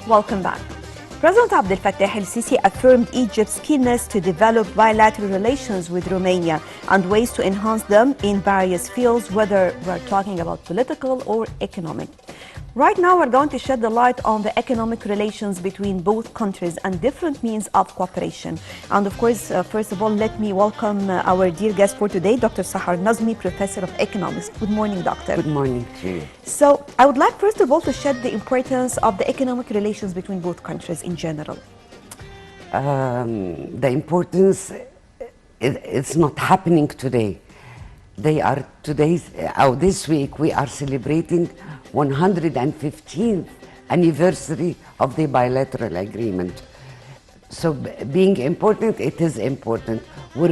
Welcome back. President Abdel Fattah el-Sisi affirmed Egypt's keenness to develop bilateral relations with Romania and ways to enhance them in various fields, whether we're talking about political or economic. Right now, we're going to shed the light on the economic relations between both countries and different means of cooperation. And of course, first of all, let me welcome our dear guest for today, Dr. Sahar Nazmi, Professor of Economics. Good morning, Doctor. Good morning to you. So, I would like first of all to shed the importance of the economic relations between both countries in general. The importance, it's not happening today. They are this week we are celebrating 115th anniversary of the bilateral agreement. So being important, it is important. We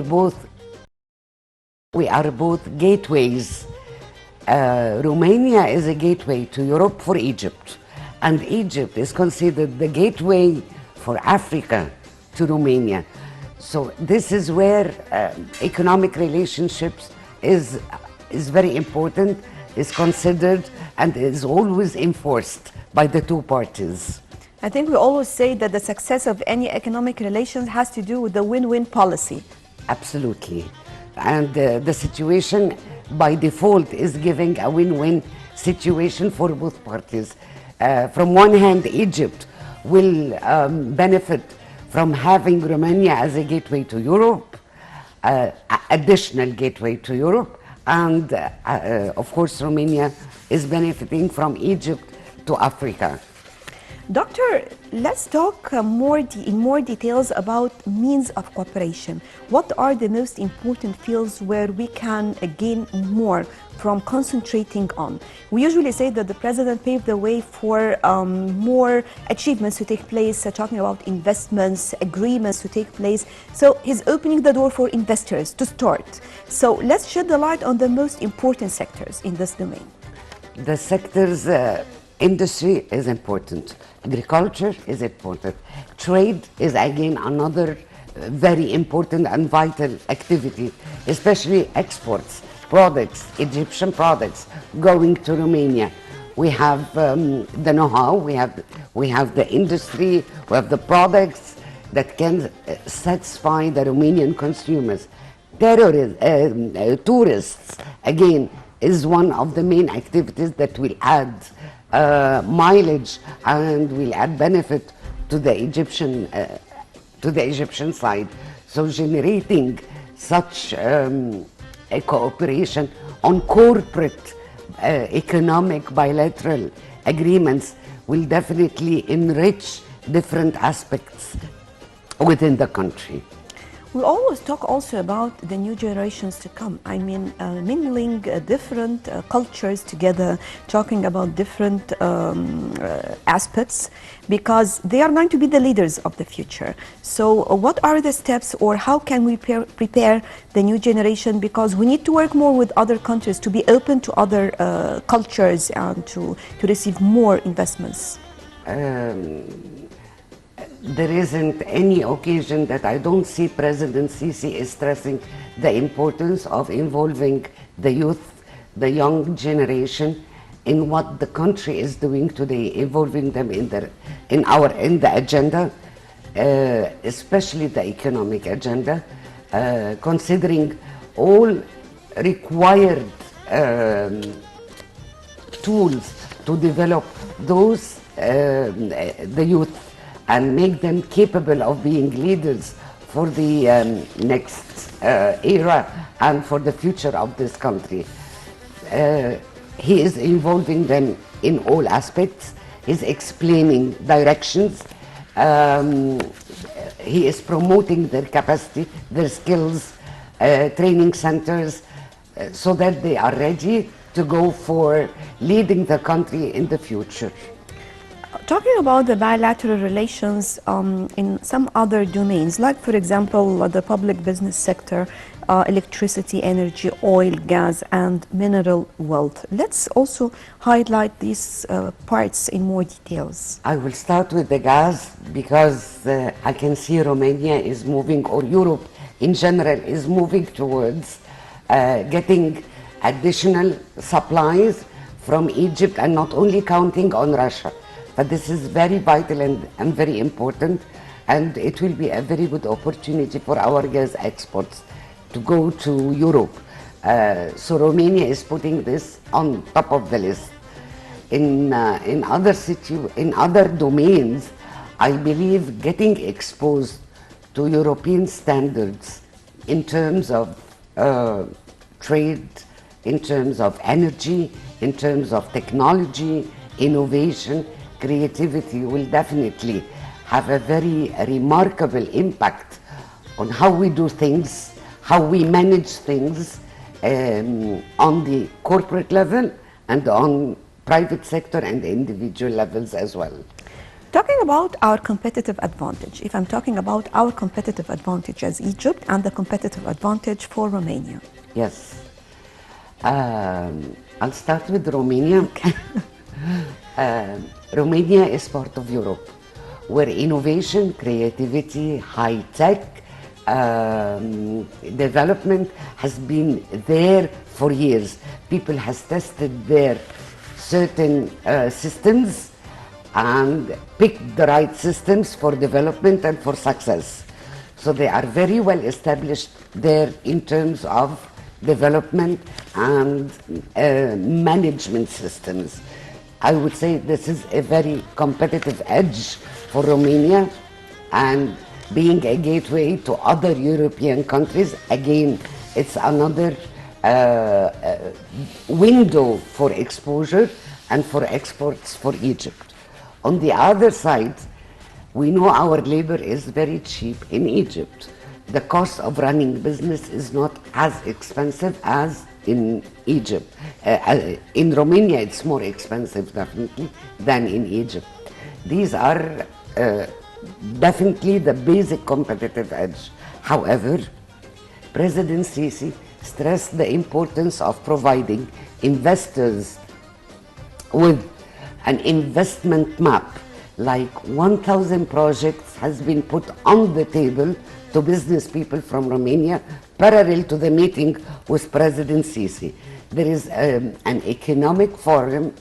are both gateways. Romania is a gateway to Europe for Egypt, and Egypt is considered the gateway for Africa to Romania. So this is where economic relationships is very important, is considered, and is always enforced by the two parties. I think we always say that the success of any economic relations has to do with the win-win policy. Absolutely. And the situation by default is giving a win-win situation for both parties. From one hand, Egypt will benefit from having Romania as a gateway to Europe, additional gateway to Europe, and of course Romania is benefiting from Egypt to Africa. Doctor, let's talk in more details about means of cooperation. What are the most important fields where we can gain more from concentrating on? We usually say that the president paved the way for more achievements to take place, talking about investments, agreements to take place. So he's opening the door for investors to start. So let's shed the light on the most important sectors in this domain. The sectors, industry is important, agriculture is important, trade is again another very important and vital activity, especially exports, products, Egyptian products going to Romania. We have the know-how, we have the industry, we have the products that can satisfy the Romanian consumers. Tourists, again, is one of the main activities that will add mileage and will add benefit to the Egyptian side. So generating such a cooperation on corporate economic bilateral agreements will definitely enrich different aspects within the country. We always talk also about the new generations to come. I mean, mingling different cultures together, talking about different aspects, because they are going to be the leaders of the future. So what are the steps, or how can we prepare the new generation? Because we need to work more with other countries to be open to other cultures and to receive more investments. There isn't any occasion that I don't see President Sisi is stressing the importance of involving the youth, the young generation, in what the country is doing today, involving them in the agenda, especially the economic agenda, considering all required tools to develop those the youth and make them capable of being leaders for the next era and for the future of this country. He is involving them in all aspects. He's explaining directions. He is promoting their capacity, their skills, training centers, so that they are ready to go for leading the country in the future. Talking about the bilateral relations in some other domains, like for example the public business sector, electricity, energy, oil, gas and mineral wealth. Let's also highlight these parts in more details. I will start with the gas because I can see Romania is moving, or Europe in general is moving towards getting additional supplies from Egypt and not only counting on Russia. But this is very vital and very important, and it will be a very good opportunity for our gas exports to go to Europe. So Romania is putting this on top of the list. In other domains, I believe getting exposed to European standards in terms of trade, in terms of energy, in terms of technology, innovation, creativity will definitely have a very remarkable impact on how we do things, how we manage things on the corporate level and on private sector and individual levels as well. Talking about our competitive advantage, if I'm talking about our competitive advantage as Egypt and the competitive advantage for Romania. Yes. I'll start with Romania. Okay. Romania is part of Europe, where innovation, creativity, high tech, development has been there for years. People has tested their certain systems and picked the right systems for development and for success. So they are very well established there in terms of development and management systems. I would say this is a very competitive edge for Romania, and being a gateway to other European countries, again, it's another window for exposure and for exports for Egypt. On the other side, we know our labor is very cheap in Egypt. The cost of running business is not as expensive as in Egypt. In Romania, it's more expensive, definitely, than in Egypt. These are definitely the basic competitive edge. However, President Sisi stressed the importance of providing investors with an investment map. Like 1,000 projects has been put on the table to business people from Romania parallel to the meeting with President Sisi. There is an economic forum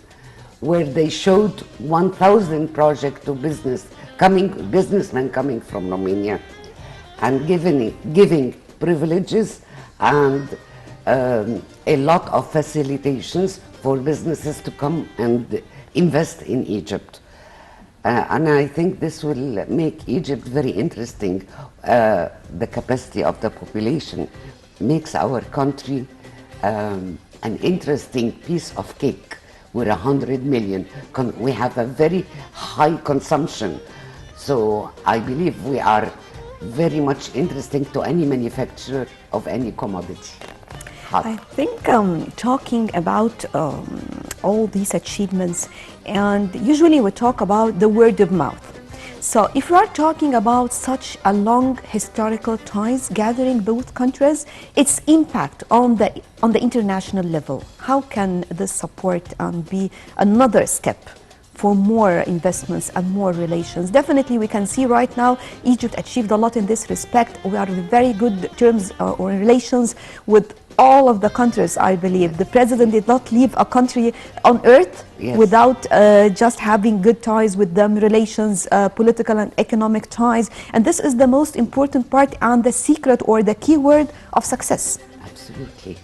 where they showed 1,000 projects to businessmen coming from Romania and giving privileges and a lot of facilitations for businesses to come and invest in Egypt. And I think this will make Egypt very interesting. The capacity of the population makes our country an interesting piece of cake. We're 100 million. We have a very high consumption. So I believe we are very much interesting to any manufacturer of any commodity. I think talking about all these achievements, and usually we talk about the word of mouth. So if we are talking about such a long historical ties gathering both countries, its impact on the international level, how can this support be another step for more investments and more relations? Definitely we can see right now Egypt achieved a lot in this respect. We are in very good terms or relations with all of the countries, I believe. The president did not leave a country on earth without just having good ties with them, relations, political and economic ties. And this is the most important part and the secret or the key word of success. Absolutely.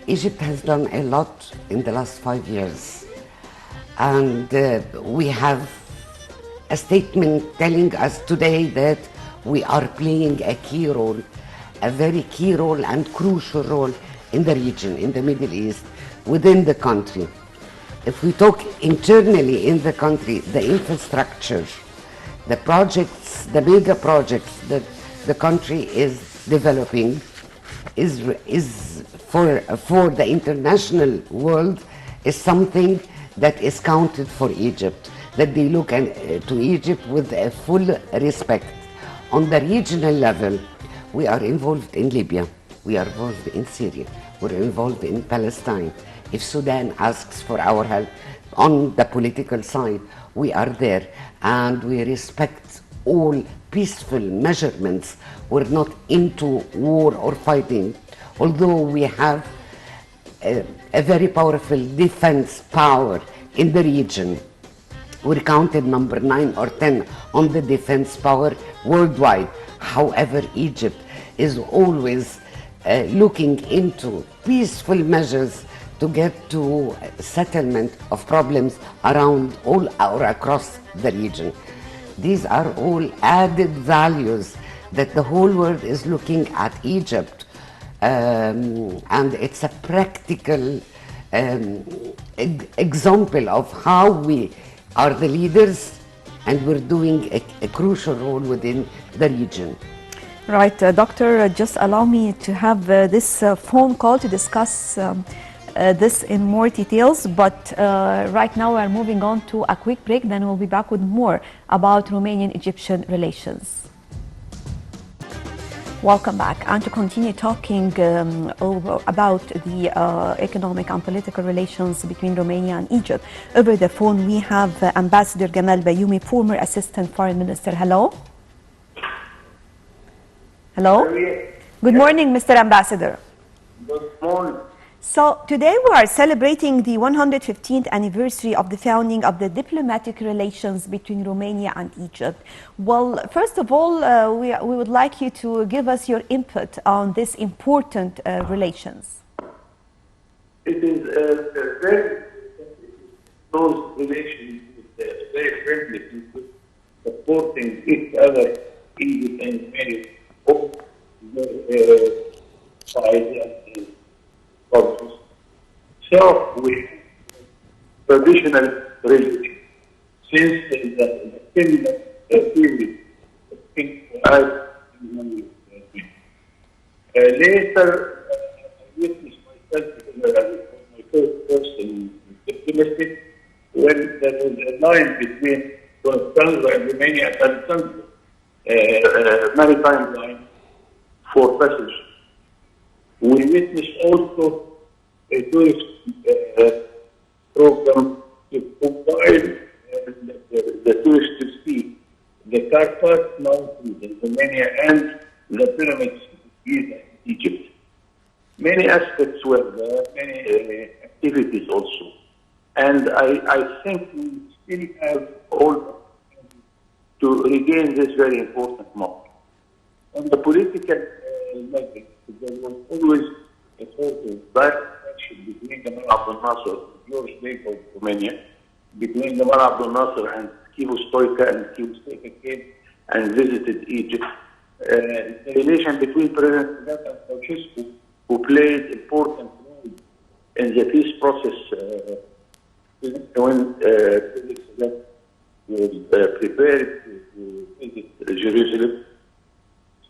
Egypt has done a lot in the last 5 years. And we have a statement telling us today that we are playing a key role, a very key role and crucial role in the region, in the Middle East, within the country. If we talk internally in the country, the infrastructure, the projects, the mega projects that the country is developing is for the international world is something that is counted for Egypt, that they look to Egypt with a full respect. On the regional level, we are involved in Libya, we are involved in Syria, we're involved in Palestine. If Sudan asks for our help on the political side, we are there, and we respect all peaceful measurements. We're not into war or fighting, although we have a very powerful defense power in the region. We're counted number 9 or 10 on the defense power worldwide. However, Egypt is always looking into peaceful measures to get to settlement of problems around all or across the region. These are all added values that the whole world is looking at Egypt, and it's a practical example of how we are the leaders and we're doing a crucial role within the region. Right, Doctor, just allow me to have this phone call to discuss this in more details, but right now we're moving on to a quick break, then we'll be back with more about Romanian-Egyptian relations. Welcome back, and to continue talking about the economic and political relations between Romania and Egypt. Over the phone we have Ambassador Gamal Bayoumi, former Assistant Foreign Minister. Hello? Hello? Good morning, Mr. Ambassador. Good morning. So today we are celebrating the 115th anniversary of the founding of the diplomatic relations between Romania and Egypt. Well, first of all, we would like you to give us your input on this important relations. It is a very close relation with very friendly people supporting each other, Egypt and Romania, both sides and problems. So we traditional religion since the period later I witnessed myself because I was my first person diplomacy when there was a line between Constanza and Romania and Alexandria, maritime line for passage. We witnessed also a tourist program to combine the tourists to see the Carpath Mountains in Romania and the pyramids in Egypt. Many aspects were there, many activities also. And I think we still have all to regain this very important moment. On the political level, there was always a sort of bad connection between Gamal Abdel Nasser, George Bey of Romania, between Gamal Abdel Nasser and Kivu Stoica, and Kivu Stoica came and visited Egypt. The relation between President Sadat and Ceausescu, who played important role in the peace process when President Sadat was prepared to visit Jerusalem.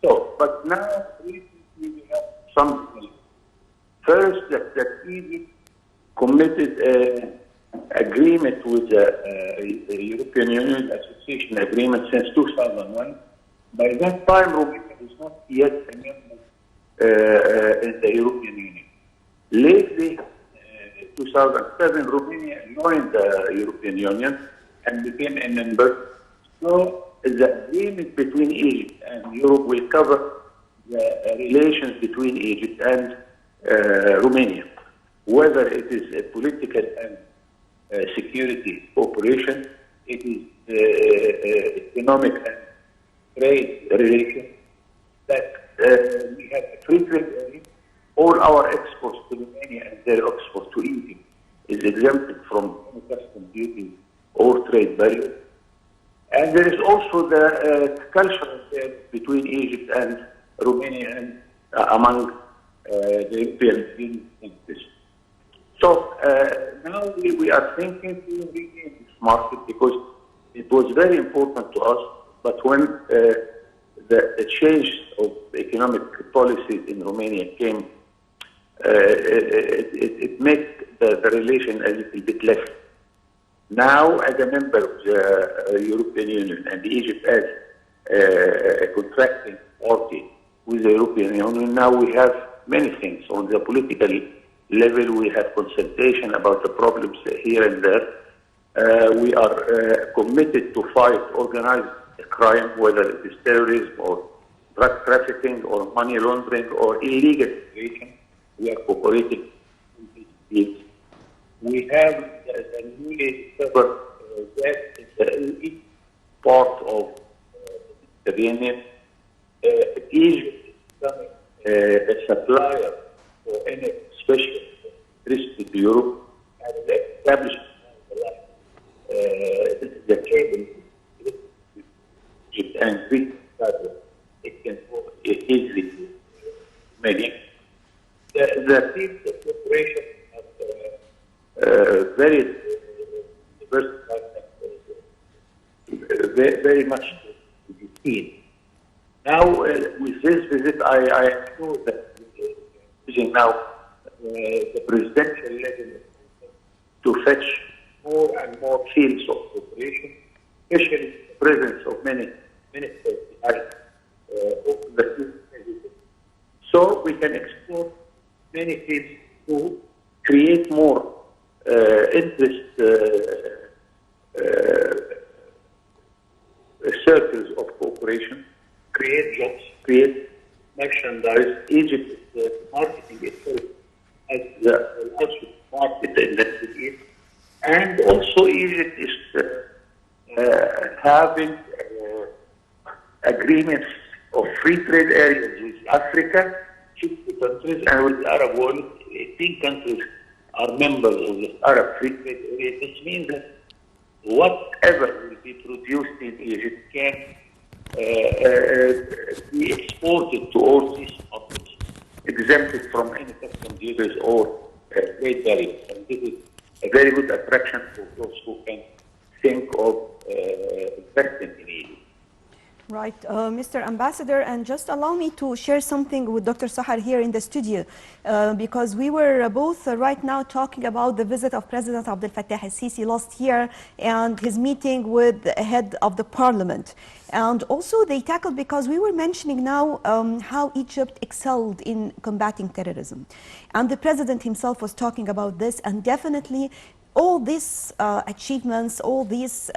So, but now recently we have something. First, that Egypt committed an agreement with the European Union Association Agreement since 2001. By that time, Romania was not yet a member in the European Union. Lately, 2007, Romania joined the European Union and became a member. So, the agreement between Egypt and Europe will cover the relations between Egypt and Romania, whether it is a political and security cooperation, it is economic and trade relations, that we have a free trade area. All our exports to Romania and their exports to Egypt is exempted from customs duty or trade barriers. And there is also the cultural affair between Egypt and Romania and among the European Union countries. So now we are thinking to regain this market because it was very important to us. But when the change of economic policies in Romania came, it made the relation a little bit less. Now, as a member of the European Union and Egypt as a contracting party with the European Union, now we have many things. On the political level, we have consultation about the problems here and there. We are committed to fight organized crime, whether it is terrorism or drug trafficking or money laundering or illegal immigration. We are cooperating fields. We have the newly discovered gas in the east part of the Mediterranean. Egypt is becoming a supplier for energy, especially electricity to Europe, and the establishment of the cable Egypt and Greek it can go easily to many. The fields of cooperation have very diversified and very much to be seen. Now, with this visit, I am sure that using now the presidential level to fetch more and more fields of cooperation, especially the presence of many ministers behind the so we can explore many fields to create more interest circles of cooperation, create jobs, create merchandise. Egypt is marketing itself as the largest market in the Middle East. And also Egypt is having agreements of free trade areas with Africa, 50 countries, and with the Arab world, 18 countries are members of the Arab free trade area. This means that whatever will be produced in Egypt can be exported to all these markets, exempted from any customs duties or trade barriers. And this is a very good attraction for those who can think of investing in Egypt. Right, Mr. Ambassador, and just allow me to share something with Dr. Sahar here in the studio, because we were both right now talking about the visit of President Abdel Fattah al-Sisi last year and his meeting with the head of the parliament. And also they tackled, because we were mentioning now how Egypt excelled in combating terrorism. And the president himself was talking about this, and definitely all these achievements, all these,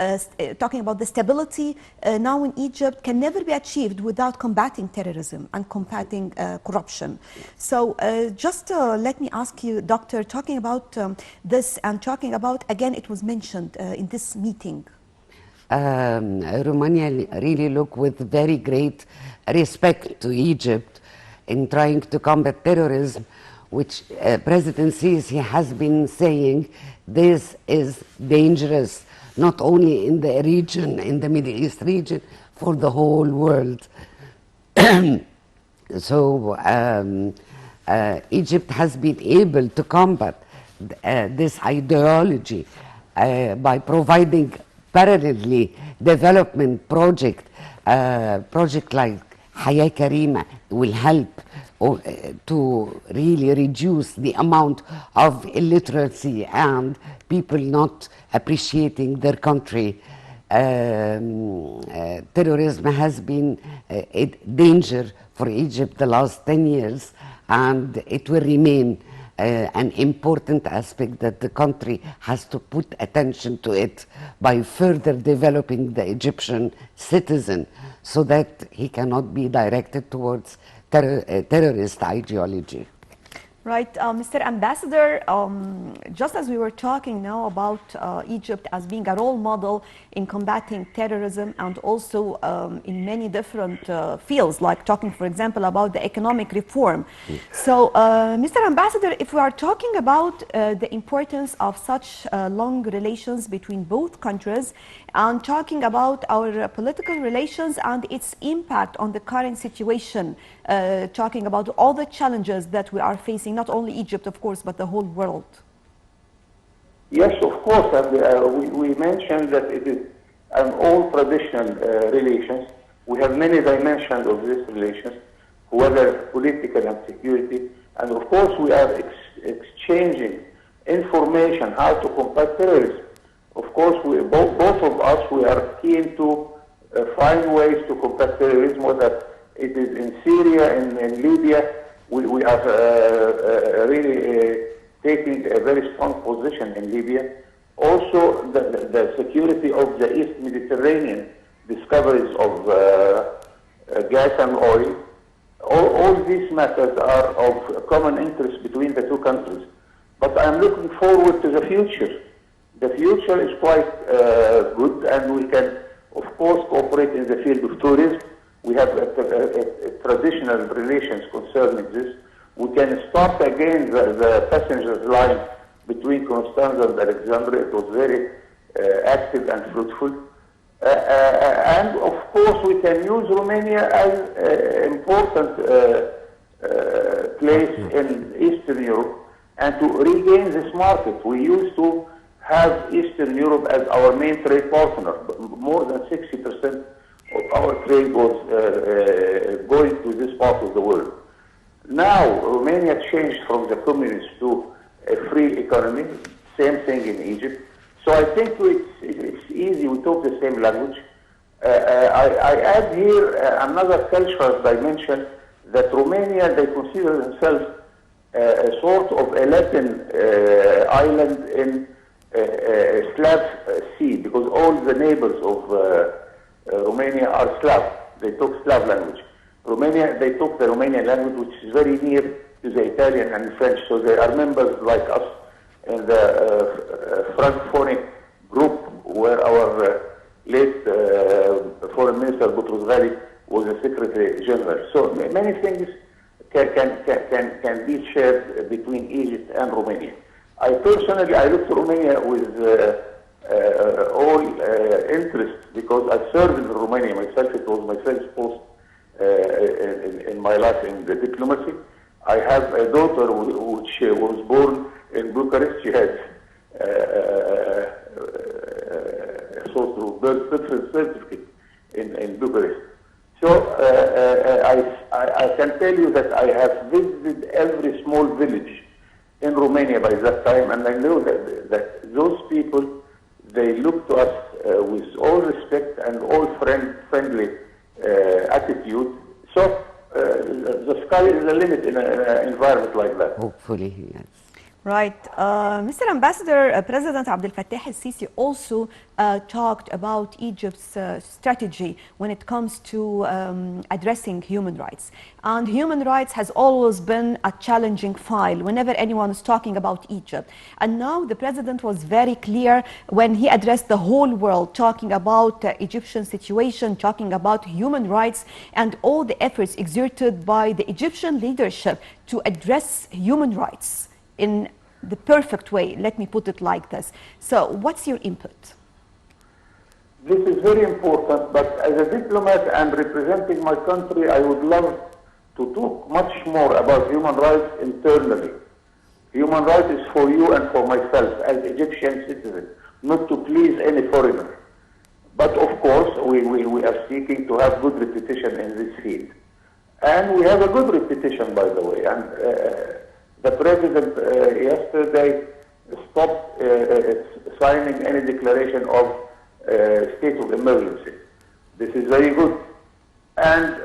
talking about the stability now in Egypt can never be achieved without combating terrorism and combating corruption. So just let me ask you, Doctor, talking about this and talking about, again, it was mentioned in this meeting. Romania really look with very great respect to Egypt in trying to combat terrorism, which President Sisi has been saying this is dangerous, not only in the region, in the Middle East region, for the whole world. So Egypt has been able to combat this ideology by providing parallelly development project like Haya Karima will help to really reduce the amount of illiteracy and people not appreciating their country. Terrorism has been a danger for Egypt the last 10 years, and it will remain an important aspect that the country has to put attention to it by further developing the Egyptian citizen so that he cannot be directed towards terrorist ideology. Right, Mr. Ambassador, just as we were talking now about Egypt as being a role model in combating terrorism and also in many different fields, like talking, for example, about the economic reform. So, Mr. Ambassador, if we are talking about the importance of such long relations between both countries and talking about our political relations and its impact on the current situation, talking about all the challenges that we are facing, not only Egypt, of course, but the whole world. Yes, of course. We mentioned that it is an old traditional relations. We have many dimensions of these relations, whether political and security. And of course, we are exchanging information how to combat terrorism. Of course, both of us, we are keen to find ways to combat terrorism, whether it is in Syria, in Libya. We are really taking a very strong position in Libya. Also, the security of the East Mediterranean, discoveries of gas and oil. All these matters are of common interest between the two countries. But I'm looking forward to the future. The future is quite good, and we can, of course, cooperate in the field of tourism. We have traditional relations concerning this. We can start again the passengers line between Constance and Alexandria. It was very active and fruitful. And of course, we can use Romania as an important place in Eastern Europe and to regain this market. We used to have Eastern Europe as our main trade partner. More than 60% of our trade was going to this part of the world. Now, Romania changed from the communist to a free economy, same thing in Egypt. So I think it's easy, we talk the same language. I add here another cultural dimension, that Romania, they consider themselves a sort of a Latin island in Slav Sea, because all the neighbors of Romania are Slav. They talk Slav language. Romania, they talk the Romanian language, which is very near to the Italian and French. So they are members like us in the Francophonic group, where our late Foreign Minister Boutros Ghali was the Secretary General. So many things can be shared between Egypt and Romania. I personally, I look to Romania with all interest, because I served in Romania myself. It was my first post in my life in the diplomacy. I have a daughter which was born in Bucharest. She has a sort of birth certificate in Bucharest. So I can tell you that I have visited every small village in Romania by that time, and I know that those people, they look to us with all respect and all friendly attitude. So the sky is the limit in an environment like that. Hopefully, yes. Right. Mr. Ambassador, President Abdel Fattah el-Sisi also talked about Egypt's strategy when it comes to addressing human rights. And human rights has always been a challenging file whenever anyone is talking about Egypt. And now the President was very clear when he addressed the whole world, talking about the Egyptian situation, talking about human rights and all the efforts exerted by the Egyptian leadership to address human rights in the perfect way, let me put it like this. So what's your input? This is very important, but as a diplomat and representing my country, I would love to talk much more about human rights internally. Human rights is for you and for myself as Egyptian citizen, not to please any foreigner. But of course, we are seeking to have good reputation in this field. And we have a good reputation, by the way. And the President yesterday stopped signing any declaration of state of emergency. This is very good. And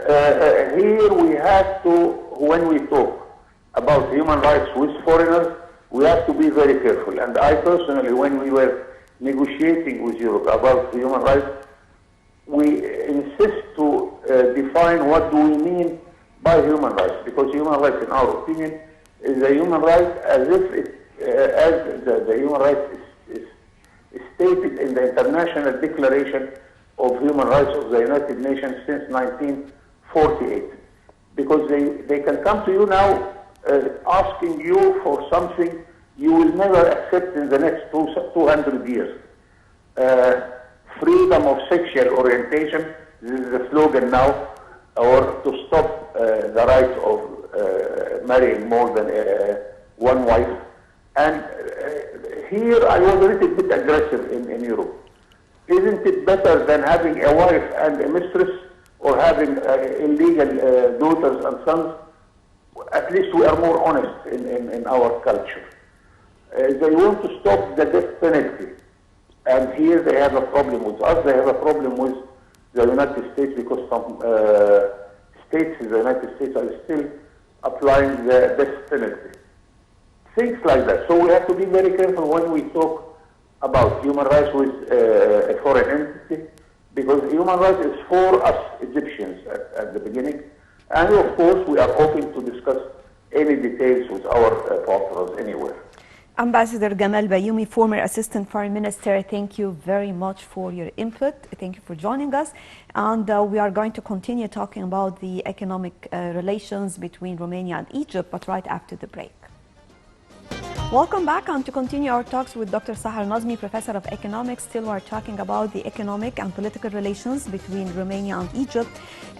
here we have to, when we talk about human rights with foreigners, we have to be very careful. And I personally, when we were negotiating with Europe about human rights, we insist to define what do we mean by human rights, because human rights, in our opinion, is a human right as if the human right is stated in the International Declaration of Human Rights of the United Nations since 1948. Because they can come to you now asking you for something you will never accept in the next 200 years. Freedom of sexual orientation, this is the slogan now, or to stop the right of marrying more than one wife. And here I was a little bit aggressive in Europe. Isn't it better than having a wife and a mistress, or having illegal daughters and sons? At least we are more honest in our culture. They want to stop the death penalty. And here they have a problem with us. They have a problem with the United States, because some states in the United States are still applying the death penalty. Things like that. So we have to be very careful when we talk about human rights with a foreign entity, because human rights is for us Egyptians at the beginning. And of course, we are open to discuss any details with our partners anywhere. Ambassador Gamal Bayoumi, former Assistant Foreign Minister, thank you very much for your input. Thank you for joining us. And we are going to continue talking about the economic relations between Romania and Egypt, but right after the break. Welcome back, and to continue our talks with Dr. Sahar Nazmi, Professor of Economics. Still we're talking about the economic and political relations between Romania and Egypt.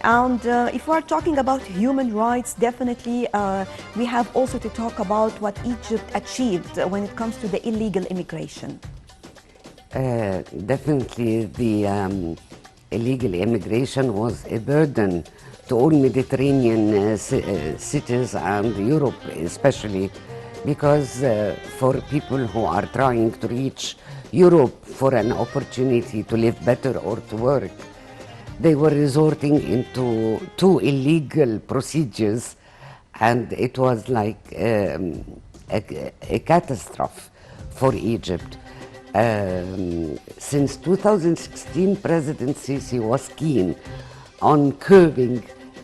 And if we're talking about human rights, definitely we have also to talk about what Egypt achieved when it comes to the illegal immigration. Definitely the illegal immigration was a burden to all Mediterranean cities and Europe especially, because for people who are trying to reach Europe for an opportunity to live better or to work, they were resorting into two illegal procedures, and it was like a catastrophe for Egypt. Since 2016, President Sisi was keen on curbing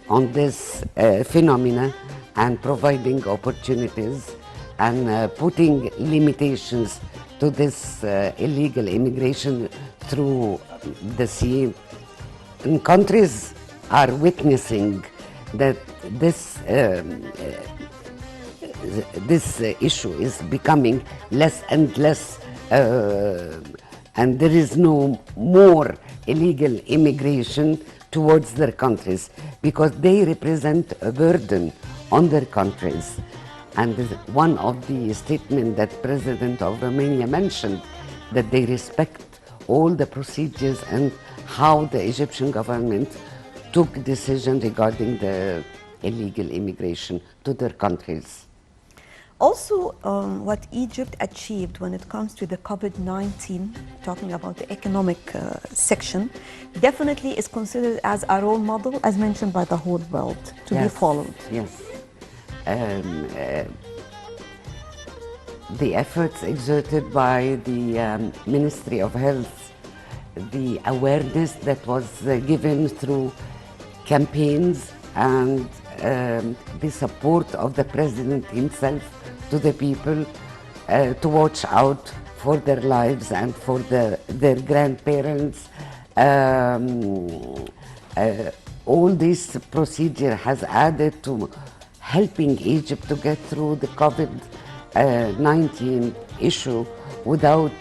on this phenomena and providing opportunities and putting limitations to this illegal immigration through the sea. And countries are witnessing that this issue is becoming less and less, and there is no more illegal immigration towards their countries because they represent a burden on their countries. And one of the statements that President of Romania mentioned, that they respect all the procedures and how the Egyptian government took decision regarding the illegal immigration to their countries. Also, what Egypt achieved when it comes to the COVID-19, talking about the economic section, definitely is considered as a role model, as mentioned by the whole world, to be followed. Yes. The efforts exerted by the Ministry of Health, the awareness that was given through campaigns, and the support of the President himself to the people to watch out for their lives and for their grandparents. All this procedure has added to helping Egypt to get through the COVID-19 issue without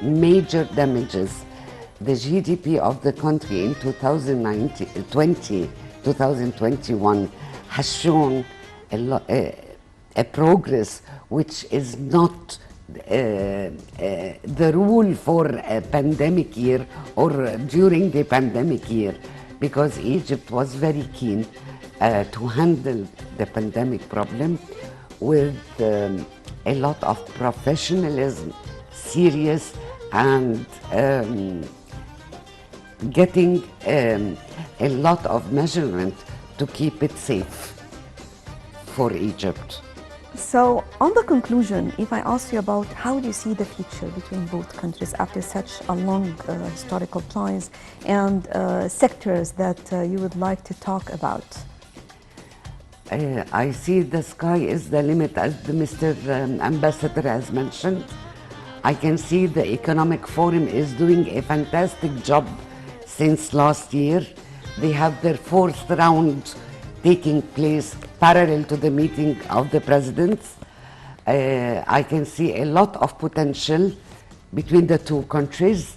major damages. The GDP of the country in 2021 has shown a progress which is not the rule for a pandemic year or during the pandemic year, because Egypt was very keen to handle the pandemic problem with a lot of professionalism, serious, and getting a lot of measurement to keep it safe for Egypt. So, on the conclusion, if I ask you about how do you see the future between both countries after such a long historical ties, and sectors that you would like to talk about? I see the sky is the limit, as the Mr. Ambassador has mentioned. I can see the Economic Forum is doing a fantastic job since last year. They have their fourth round taking place parallel to the meeting of the presidents. I can see a lot of potential between the two countries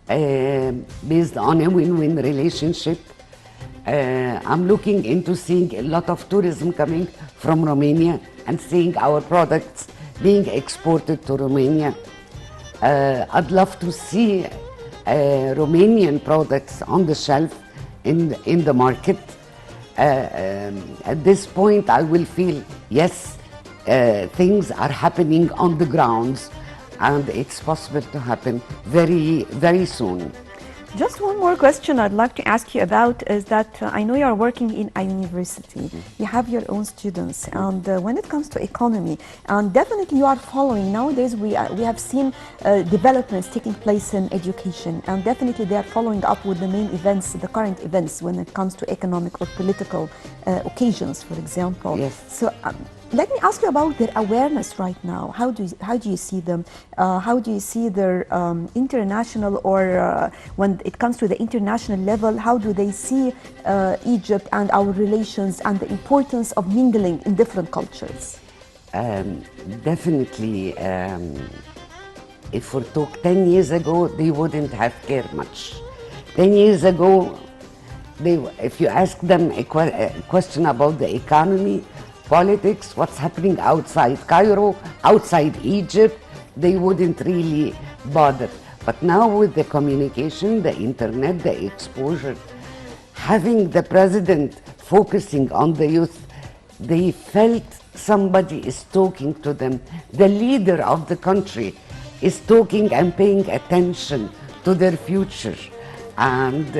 based on a win-win relationship. I'm looking into seeing a lot of tourism coming from Romania and seeing our products being exported to Romania. I'd love to see Romanian products on the shelf in the market. At this point, I will feel, yes, things are happening on the grounds, and it's possible to happen very, very soon. Just one more question I'd like to ask you about is that I know you are working in a university. You have your own students, and when it comes to economy, and definitely you are following, nowadays we have seen developments taking place in education, and definitely they are following up with the main events, the current events when it comes to economic or political occasions, for example. Yes. So Let me ask you about their awareness right now. How do you see them? How do you see their international, or when it comes to the international level, how do they see Egypt and our relations and the importance of mingling in different cultures? Definitely, if we talk 10 years ago, they wouldn't have cared much. 10 years ago, if you ask them a question about the economy, politics, what's happening outside Cairo, outside Egypt, they wouldn't really bother. But now with the communication, the internet, the exposure, having the president focusing on the youth, they felt somebody is talking to them. The leader of the country is talking and paying attention to their future and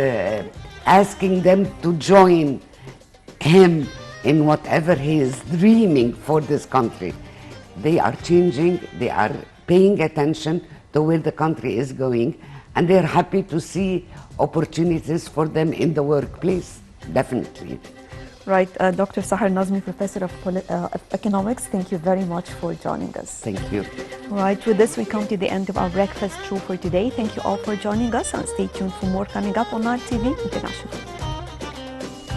asking them to join him in whatever he is dreaming for this country. They are changing, they are paying attention to where the country is going, and they're happy to see opportunities for them in the workplace, definitely. Right, Dr. Sahar Nazmi, Professor of Economics, thank you very much for joining us. Thank you. Right, with this we come to the end of our breakfast show for today. Thank you all for joining us, and stay tuned for more coming up on Nile TV International.